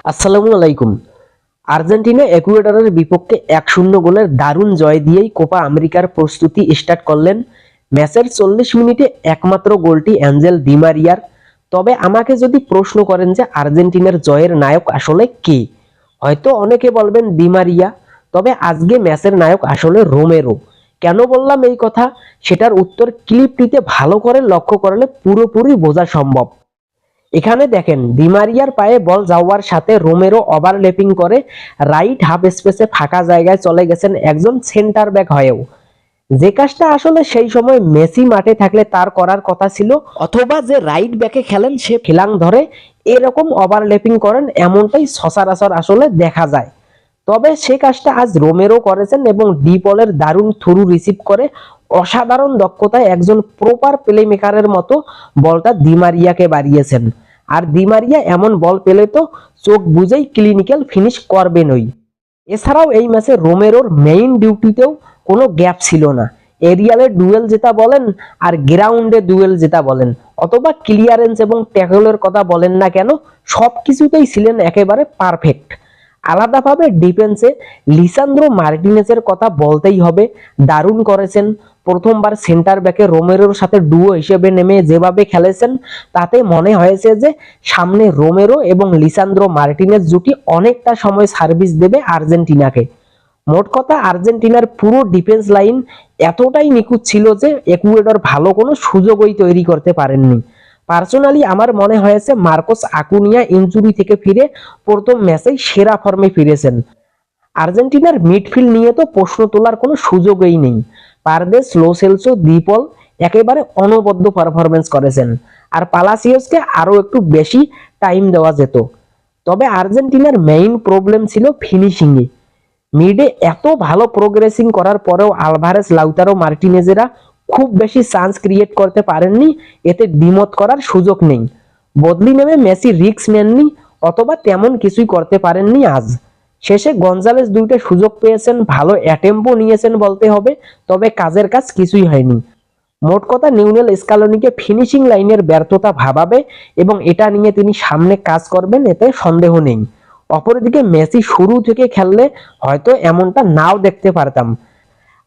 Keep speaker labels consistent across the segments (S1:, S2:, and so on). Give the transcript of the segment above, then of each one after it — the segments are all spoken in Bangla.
S1: আসসালামু আলাইকুম। আর্জেন্টিনা ইকুয়েডরের বিপক্ষে 1-0 গোলের দারুণ জয় দিয়েই কোপা আমেরিকার প্রস্তুতি স্টার্ট করলেন। ম্যাচের 40 মিনিটে একমাত্র গোলটি অ্যাঞ্জেল ডি মারিয়ার। তবে আমাকে যদি প্রশ্ন করেন যে আর্জেন্টিনার জয়ের নায়ক আসলে কে, হয়তো অনেকে বলবেন ডি মারিয়া, তবে আজকে ম্যাচের নায়ক আসলে রোমেরো। কেন বললাম এই কথা, সেটার উত্তর ক্লিপটিতে ভালো করে লক্ষ্য করলে পুরোপুরি বোঝা সম্ভব। এখানে দেখেন ডি মারিয়ার পায়ে বল যাওয়ার সাথে রোমেরো ওভারল্যাপিং করে রাইট হাফ স্পেসে ফাঁকা জায়গায় চলে গেছেন একজন সেন্টার ব্যাক হয়েও, যে কাজটা আসলে সেই সময় মেসি মাঠে থাকলে তার করার কথা ছিল, অথবা যে রাইট ব্যাকে খেলেন সে ফিলাং ধরে এরকম ওভারল্যাপিং করেন, এমনটাই সচরাচর আসলে দেখা যায়। তবে সে কাজটা আজ রোমেরো করেছেন এবং ডি পলের দারুণ থ্রু রিসিভ করে অসাধারণ দক্ষতায় একজন প্রপার প্লে মেকারের মতো বলটা দি মারিয়াকে বাড়িয়েছেন। আর দি মারিয়া এমন বল পেলে তো চোখ বুঝেই ক্লিনিক্যাল ফিনিশ করবেনই। এছাড়াও এই ম্যাচে রোমেরোর মেইন ডিউটিতেও কোনো গ্যাপ ছিল না। এরিয়ালে ডুয়েল যেটা বলেন আর গ্রাউন্ডে ডুয়েল যেটা বলেন, অথবা ক্লিয়ারেন্স এবং ট্যাকলের কথা বলেন না কেন, সব কিছুতেই ছিলেন একেবারে পারফেক্ট। আলাদাভাবে ডিফেন্সে লিসান্দ্রো মার্টিনেজের কথা বলতেই হবে, দারুণ করেছেন। প্রথমবার সেন্টার ব্যাকে রোমেরোর সাথে ডুও হিসেবে নেমে যেভাবে খেলেছেন, তাতে মনে হয়েছে যে সামনে রোমেরো এবং লিসান্দ্রো মার্টিনেজ জুটি অনেকটা সময় সার্ভিস দেবে আর্জেন্টিনাকে। মোট কথা, আর্জেন্টিনার পুরো ডিফেন্স লাইন এতটাই নিখুঁত ছিল যে ইকুয়েডর ভালো কোনো সুযোগই তৈরি করতে পারেননি। পার্সোনালি আমার মনে হয়েছে মার্কোস আকুনিয়া ইনজুরি থেকে ফিরে প্রথম ম্যাচেই সেরা ফর্মে ফিরেছেন। আর্জেন্টিনার মিডফিল্ড নিয়ে তো প্রশ্ন তোলার কোনো সুযোগই নেই। পারদেস, লো সেলসো, দ্বিপল একেবারে অনবদ্য পারফরমেন্স করেছেন, আর পালাসিওসকে আরো একটু বেশি টাইম দেওয়া যেত। তবে আর্জেন্টিনার মেইন প্রবলেম ছিল ফিনিশিংয়ে। মিডে এত ভালো প্রোগ্রেসিং করার পরেও আলভারেজ, লাউতারো মার্টিনেজেরা খুব বেশি চান্স ক্রিয়েট করতে পারেননি, এতে দ্বিমত করার সুযোগ নেই। বদলি নেমে মেসি রিস্ক নেননি, অথবা তেমন কিছুই করতে পারেননি আজ। শেষে গঞ্জালেস দুইটা সুযোগ পেয়েছেন, ভালো অ্যাটেম্পও নিয়েছেন বলতে হবে, তবে কাজের কাজ কিছুই হয়নি। মোট কথা, নিউনেল স্কালোনিকে ফিনিশিং লাইনের ব্যর্থতা ভাবাবে এবং এটা নিয়ে তিনি সামনে কাজ করবেন, এতে সন্দেহ নেই। অপরদিকে মেসি শুরু থেকে খেললে হয়তো এমনটা নাও দেখতে পারতাম।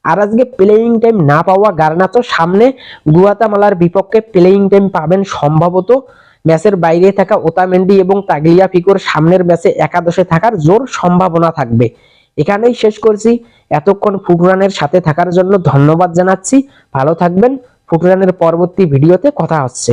S1: আর আজকে প্লেয়িং টাইম না পাওয়া গার্নাচো সামনে গুয়াতামালার বিপক্ষে প্লেয়িং টাইম পাবেন সম্ভবত। ম্যাচের বাইরে থাকা ওতামেন্ডি এবং তাগলিয়াফিকোর সামনের ম্যাচে একাদশে থাকার জোর সম্ভাবনা থাকবে। এখানেই শেষ করছি। এতক্ষণ ফুটরানের সাথে থাকার জন্য ধন্যবাদ জানাচ্ছি। ভালো থাকবেন। ফুটরানের পরবর্তী ভিডিওতে কথা হচ্ছে।